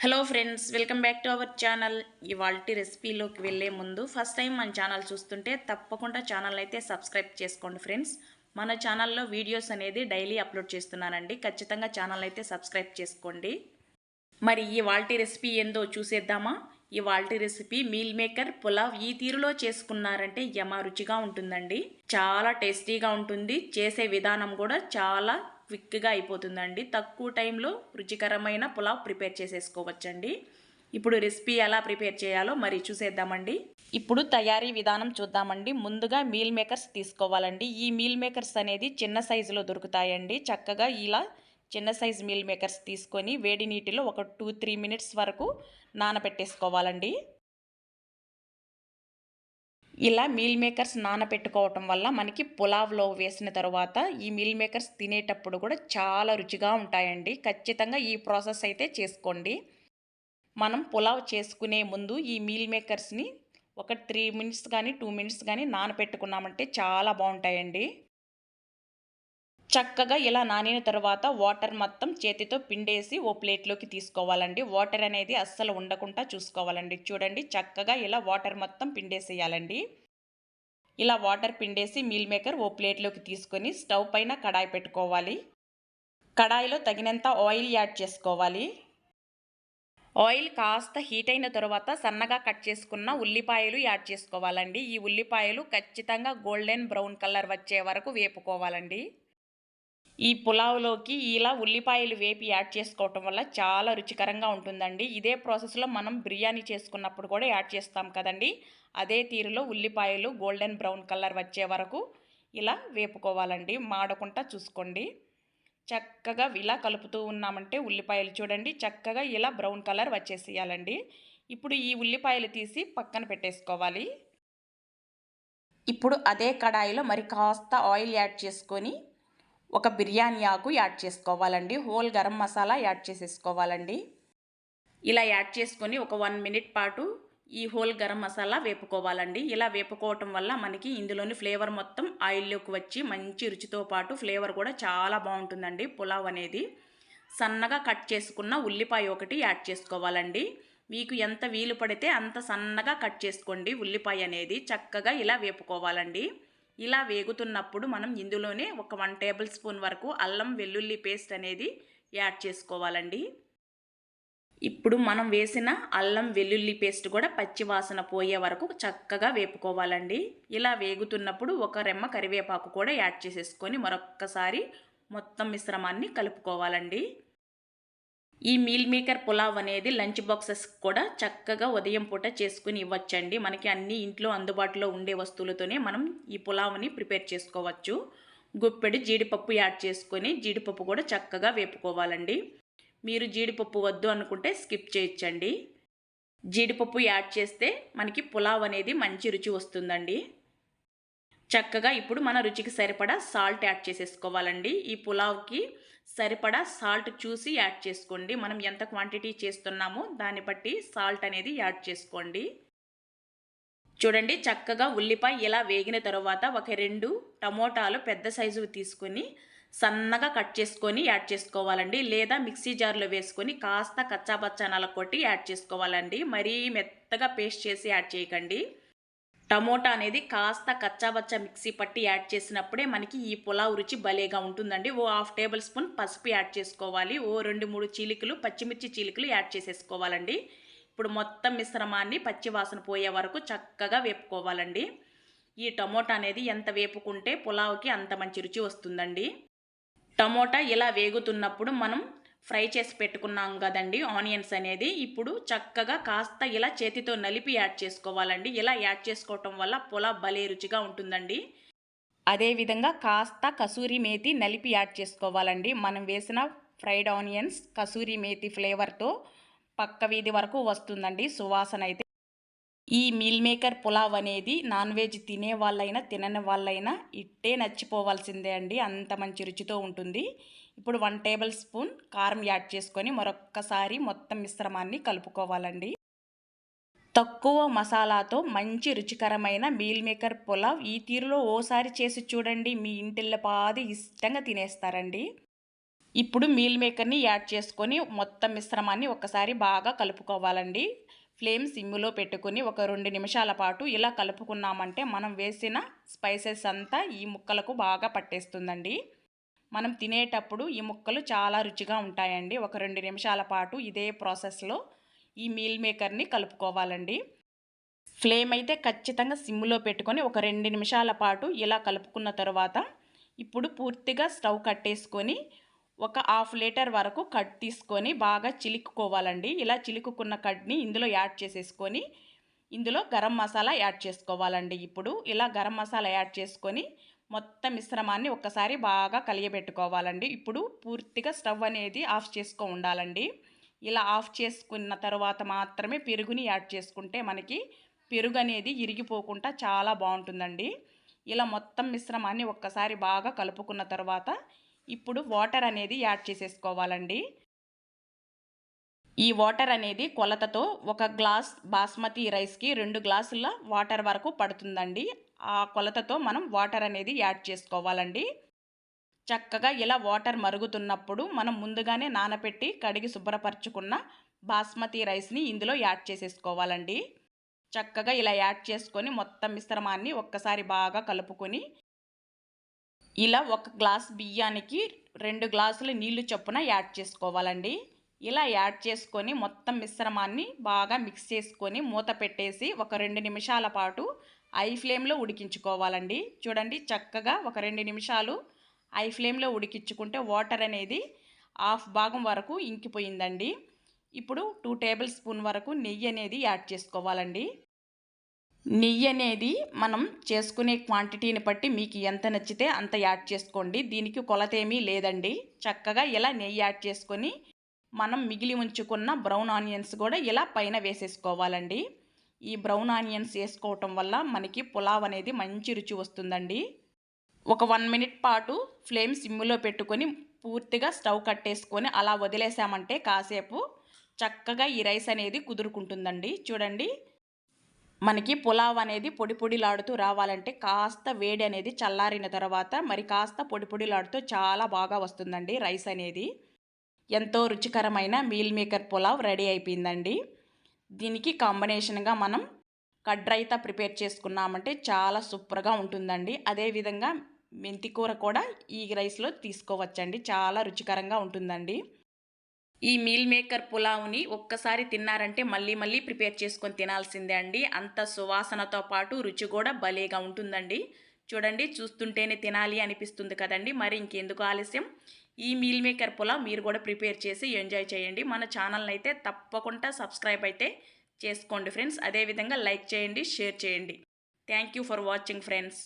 Hello friends, welcome back to our channel. ఇవాల్టి రెసిపీలోకి వెళ్ళే ముందు ఫస్ట్ టైం మన ఛానల్ చూస్తుంటే తప్పకుండా ఛానల్ అయితే సబ్స్క్రైబ్ చేసుకోండి ఫ్రెండ్స్. మన ఛానల్లో వీడియోస్ అనేది డైలీ అప్లోడ్ చేస్తున్నానండి. ఖచ్చితంగా ఛానల్ అయితే సబ్స్క్రైబ్ చేసుకోండి. మరి ఇవాల్టి రెసిపీ ఏందో చూసేద్దామా? ఇవాల్టి రెసిపీ మీల్ మేకర్ పులావ్ ఈ తీరులో చేసుకున్నారంటే యమ రుచిగా ఉంటుందండి. చాలా టేస్టీగా ఉంటుంది. చేసే విధానం కూడా చాలా క్విక్గా అయిపోతుందండి. తక్కువ టైంలో రుచికరమైన పులావ్ ప్రిపేర్ చేసేసుకోవచ్చండి. ఇప్పుడు రెసిపీ ఎలా ప్రిపేర్ చేయాలో మరి చూసేద్దామండి. ఇప్పుడు తయారీ విధానం చూద్దామండి. ముందుగా మీల్ మేకర్స్ తీసుకోవాలండి. ఈ మీల్ మేకర్స్ అనేది చిన్న సైజులో దొరుకుతాయండి. చక్కగా ఇలా చిన్న సైజు మీల్ మేకర్స్ తీసుకొని వేడి నీటిలో ఒక 2-3 మినిట్స్ వరకు నానబెట్టేసుకోవాలండి. ఇలా మీల్ మేకర్స్ నానబెట్టుకోవటం వల్ల మనకి పులావ్లో వేసిన తర్వాత ఈ మీల్ మేకర్స్ తినేటప్పుడు కూడా చాలా రుచిగా ఉంటాయండి. ఖచ్చితంగా ఈ ప్రాసెస్ అయితే చేసుకోండి. మనం పులావ్ చేసుకునే ముందు ఈ మీల్ మేకర్స్ని ఒక 3 మినిట్స్ కానీ 2 మినిట్స్ కానీ నానబెట్టుకున్నామంటే చాలా బాగుంటాయండి. చక్కగా ఇలా నానిన తర్వాత వాటర్ మొత్తం చేతితో పిండేసి ఓ ప్లేట్లోకి తీసుకోవాలండి. వాటర్ అనేది అస్సలు ఉండకుండా చూసుకోవాలండి. చూడండి, చక్కగా ఇలా వాటర్ మొత్తం పిండేసేయాలండి. ఇలా వాటర్ పిండేసి మీల్ మేకర్ ఓ ప్లేట్లోకి తీసుకొని స్టవ్ పైన కడాయి పెట్టుకోవాలి. కడాయిలో తగినంత ఆయిల్ యాడ్ చేసుకోవాలి. ఆయిల్ కాస్త హీట్ అయిన తర్వాత సన్నగా కట్ చేసుకున్న ఉల్లిపాయలు యాడ్ చేసుకోవాలండి. ఈ ఉల్లిపాయలు ఖచ్చితంగా గోల్డెన్ బ్రౌన్ కలర్ వచ్చే వరకు వేపుకోవాలండి. ఈ పులావ్లోకి ఇలా ఉల్లిపాయలు వేపి యాడ్ చేసుకోవటం వల్ల చాలా రుచికరంగా ఉంటుందండి. ఇదే ప్రాసెస్లో మనం బిర్యానీ చేసుకున్నప్పుడు కూడా యాడ్ చేస్తాం కదండి. అదే తీరులో ఉల్లిపాయలు గోల్డెన్ బ్రౌన్ కలర్ వచ్చే వరకు ఇలా వేపుకోవాలండి. మాడకుండా చూసుకోండి. చక్కగా ఇలా కలుపుతూ ఉన్నామంటే ఉల్లిపాయలు చూడండి చక్కగా ఇలా బ్రౌన్ కలర్ వచ్చేసేయాలండి. ఇప్పుడు ఈ ఉల్లిపాయలు తీసి పక్కన పెట్టేసుకోవాలి. ఇప్పుడు అదే కడాయిలో మరి కాస్త ఆయిల్ యాడ్ చేసుకొని ఒక బిర్యానీ ఆకు యాడ్ చేసుకోవాలండి. హోల్ గరం మసాలా యాడ్ చేసేసుకోవాలండి. ఇలా యాడ్ చేసుకొని ఒక 1 మినిట్ పాటు ఈ హోల్ గరం మసాలా వేపుకోవాలండి. ఇలా వేపుకోవటం వల్ల మనకి ఇందులోని ఫ్లేవర్ మొత్తం ఆయిల్లోకి వచ్చి మంచి రుచితో పాటు ఫ్లేవర్ కూడా చాలా బాగుంటుందండి పులావ్ అనేది. సన్నగా కట్ చేసుకున్న ఉల్లిపాయ ఒకటి యాడ్ చేసుకోవాలండి. మీకు ఎంత వీలు పడితే అంత సన్నగా కట్ చేసుకోండి. ఉల్లిపాయ అనేది చక్కగా ఇలా వేపుకోవాలండి. ఇలా వేగుతున్నప్పుడు మనం ఇందులోనే ఒక 1 టేబుల్ స్పూన్ వరకు అల్లం వెల్లుల్లి పేస్ట్ అనేది యాడ్ చేసుకోవాలండి. ఇప్పుడు మనం వేసిన అల్లం వెల్లుల్లి పేస్ట్ కూడా పచ్చి వాసన పోయే వరకు చక్కగా వేపుకోవాలండి. ఇలా వేగుతున్నప్పుడు ఒక రెమ్మ కరివేపాకు కూడా యాడ్ చేసేసుకొని మరొక్కసారి మొత్తం మిశ్రమాన్ని కలుపుకోవాలండి. ఈ మీల్ మేకర్ పులావ్ అనేది లంచ్ బాక్సెస్ కూడా చక్కగా ఉదయం పూట చేసుకుని ఇవ్వచ్చండి. మనకి అన్ని ఇంట్లో అందుబాటులో ఉండే వస్తువులతోనే మనం ఈ పులావ్ని ప్రిపేర్ చేసుకోవచ్చు. గుప్పెడు జీడిపప్పు యాడ్ చేసుకొని జీడిపప్పు కూడా చక్కగా వేపుకోవాలండి. మీరు జీడిపప్పు వద్దు అనుకుంటే స్కిప్ చేయొచ్చండి. జీడిపప్పు యాడ్ చేస్తే మనకి పులావ్ అనేది మంచి రుచి వస్తుందండి. చక్కగా ఇప్పుడు మన రుచికి సరిపడా సాల్ట్ యాడ్ చేసేసుకోవాలండి. ఈ పులావ్కి సరిపడా సాల్ట్ చూసి యాడ్ చేసుకోండి. మనం ఎంత క్వాంటిటీ చేస్తున్నామో దాన్ని బట్టి సాల్ట్ అనేది యాడ్ చేసుకోండి. చూడండి, చక్కగా ఉల్లిపాయ ఇలా వేగిన తర్వాత ఒక 2 టమోటాలు పెద్ద సైజు తీసుకొని సన్నగా కట్ చేసుకొని యాడ్ చేసుకోవాలండి. లేదా మిక్సీ జార్లో వేసుకొని కాస్త కచ్చాపచ్చా నలకొట్టి యాడ్ చేసుకోవాలండి. మరీ మెత్తగా పేస్ట్ చేసి యాడ్ చేయకండి. టమోటా అనేది కాస్త కచ్చాబచ్చా మిక్సీ పట్టి యాడ్ చేసినప్పుడే మనకి ఈ పులావ్ రుచి భలేగా ఉంటుందండి. ఓ 1/2 టేబుల్ స్పూన్ పసుపు యాడ్ చేసుకోవాలి. ఓ 2-3 చీలికలు పచ్చిమిర్చి చీలికలు యాడ్ చేసేసుకోవాలండి. ఇప్పుడు మొత్తం మిశ్రమాన్ని పచ్చి వాసన పోయే వరకు చక్కగా వేపుకోవాలండి. ఈ టమోటా అనేది ఎంత వేపుకుంటే పులావ్కి అంత మంచి రుచి వస్తుందండి. టమోటా ఇలా వేగుతున్నప్పుడు మనం ఫ్రై చేసి పెట్టుకున్నాం కదండి ఆనియన్స్ అనేది, ఇప్పుడు చక్కగా కాస్త ఇలా చేతితో నలిపి యాడ్ చేసుకోవాలండి. ఇలా యాడ్ చేసుకోవటం వల్ల పులావ్ భలే రుచిగా ఉంటుందండి. అదేవిధంగా కాస్త కసూరి మేతి నలిపి యాడ్ చేసుకోవాలండి. మనం వేసిన ఫ్రైడ్ ఆనియన్స్ కసూరి మేతి ఫ్లేవర్తో పక్క వీధి వరకు వస్తుందండి సువాసన అయితే. ఈ మీల్ మేకర్ పులావ్ అనేది నాన్ వెజ్ తినే వాళ్ళైనా తినని వాళ్ళైనా ఇట్టే నచ్చిపోవాల్సిందే అండి. అంత మంచి రుచితో ఉంటుంది. ఇప్పుడు 1 టేబుల్ స్పూన్ కారం యాడ్ చేసుకొని మరొక్కసారి మొత్తం మిశ్రమాన్ని కలుపుకోవాలండి. తక్కువ మసాలాతో మంచి రుచికరమైన మీల్ మేకర్ పులావ్ ఈ తీరులో ఓసారి చేసి చూడండి. మీ ఇంటిల్లపాది ఇష్టంగా తినేస్తారండి. ఇప్పుడు మీల్ మేకర్ని యాడ్ చేసుకొని మొత్తం మిశ్రమాన్ని ఒక్కసారి బాగా కలుపుకోవాలండి. ఫ్లేమ్ సిమ్ములో పెట్టుకొని ఒక 2 నిమిషాల పాటు ఇలా కలుపుకున్నామంటే మనం వేసిన స్పైసెస్ అంతా ఈ ముక్కలకు బాగా పట్టేస్తుందండి. మనం తినేటప్పుడు ఈ ముక్కలు చాలా రుచిగా ఉంటాయండి. ఒక 2 నిమిషాల పాటు ఇదే ప్రాసెస్లో ఈ మీల్ మేకర్ని కలుపుకోవాలండి. ఫ్లేమ్ అయితే ఖచ్చితంగా సిమ్లో పెట్టుకొని ఒక 2 నిమిషాల పాటు ఇలా కలుపుకున్న తర్వాత ఇప్పుడు పూర్తిగా స్టవ్ కట్టేసుకొని ఒక హాఫ్ లీటర్ వరకు కడ్ తీసుకొని బాగా చిలుకుకోవాలండి. ఇలా చిలుకుకున్న కడ్ని ఇందులో యాడ్ చేసేసుకొని ఇందులో గరం మసాలా యాడ్ చేసుకోవాలండి. ఇప్పుడు ఇలా గరం మసాలా యాడ్ చేసుకొని మొత్తం మిశ్రమాన్ని ఒక్కసారి బాగా కలియబెట్టుకోవాలండి. ఇప్పుడు పూర్తిగా స్టవ్ అనేది ఆఫ్ చేసుకో ఉండాలండి. ఇలా ఆఫ్ చేసుకున్న తర్వాత మాత్రమే పెరుగుని యాడ్ చేసుకుంటే మనకి పెరుగు అనేది ఇరిగిపోకుండా చాలా బాగుంటుందండి. ఇలా మొత్తం మిశ్రమాన్ని ఒక్కసారి బాగా కలుపుకున్న తర్వాత ఇప్పుడు వాటర్ అనేది యాడ్ చేసేసుకోవాలండి. ఈ వాటర్ అనేది కొలతతో ఒక గ్లాస్ బాస్మతి రైస్కి 2 గ్లాసుల వాటర్ వరకు పడుతుందండి. ఆ కొలతతో మనం వాటర్ అనేది యాడ్ చేసుకోవాలండి. చక్కగా ఇలా వాటర్ మరుగుతున్నప్పుడు మనం ముందుగానే నానబెట్టి కడిగి శుభ్రపరచుకున్న బాస్మతి రైస్ని ఇందులో యాడ్ చేసేసుకోవాలండి. చక్కగా ఇలా యాడ్ చేసుకొని మొత్తం మిశ్రమాన్ని ఒక్కసారి బాగా కలుపుకొని ఇలా ఒక గ్లాస్ బియ్యానికి 2 గ్లాసుల నీళ్లు చొప్పున యాడ్ చేసుకోవాలండి. ఇలా యాడ్ చేసుకొని మొత్తం మిశ్రమాన్ని బాగా మిక్స్ చేసుకొని మూత పెట్టేసి ఒక 2 నిమిషాల పాటు హై ఫ్లేమ్లో ఉడికించుకోవాలండి. చూడండి చక్కగా ఒక 2 నిమిషాలు హై ఫ్లేమ్లో ఉడికించుకుంటే వాటర్ అనేది హాఫ్ భాగం వరకు ఇంకిపోయిందండి. ఇప్పుడు 2 టేబుల్ స్పూన్ వరకు నెయ్యి అనేది యాడ్ చేసుకోవాలండి. నెయ్యి అనేది మనం చేసుకునే క్వాంటిటీని బట్టి మీకు ఎంత నచ్చితే అంత యాడ్ చేసుకోండి. దీనికి కొలత ఏమీ లేదండి. చక్కగా ఇలా నెయ్యి యాడ్ చేసుకొని మనం మిగిలి ఉంచుకున్న బ్రౌన్ ఆనియన్స్ కూడా ఇలా పైన వేసేసుకోవాలండి. ఈ బ్రౌన్ ఆనియన్స్ వేసుకోవటం వల్ల మనకి పులావ్ అనేది మంచి రుచి వస్తుందండి. ఒక 1 మినిట్ పాటు ఫ్లేమ్ సిమ్లో పెట్టుకొని పూర్తిగా స్టవ్ కట్టేసుకొని అలా వదిలేసామంటే కాసేపు చక్కగా ఈ రైస్ అనేది కుదురుకుంటుందండి. చూడండి మనకి పులావ్ అనేది పొడి పొడిలాడుతూ రావాలంటే కాస్త వేడి అనేది చల్లారిన తర్వాత మరి కాస్త పొడి పొడిలాడుతూ చాలా బాగా వస్తుందండి రైస్ అనేది. ఎంతో రుచికరమైన మీల్ మేకర్ పులావ్ రెడీ అయిపోయిందండి. దీనికి కాంబినేషన్గా మనం కర్డ్ రైతా ప్రిపేర్ చేసుకున్నామంటే చాలా సూపర్గా ఉంటుందండి. అదేవిధంగా మెంతి కూర కూడా ఈ రైస్లో తీసుకోవచ్చండి. చాలా రుచికరంగా ఉంటుందండి. ఈ మీల్ మేకర్ పులావ్ని ఒక్కసారి తిన్నారంటే మళ్ళీ మళ్ళీ ప్రిపేర్ చేసుకొని తినాల్సిందే అండి. అంత సువాసనతో పాటు రుచి కూడా భలేగా ఉంటుందండి. చూడండి చూస్తుంటేనే తినాలి అనిపిస్తుంది కదండి. మరి ఇంకెందుకు ఆలస్యం, ఈ మీల్ మేకర్ పులావ్ మీరు కూడా ప్రిపేర్ చేసి ఎంజాయ్ చేయండి. మన ఛానల్ని అయితే తప్పకుండా సబ్స్క్రైబ్ అయితే చేసుకోండి ఫ్రెండ్స్. అదేవిధంగా లైక్ చేయండి, షేర్ చేయండి. Thank you for watching friends.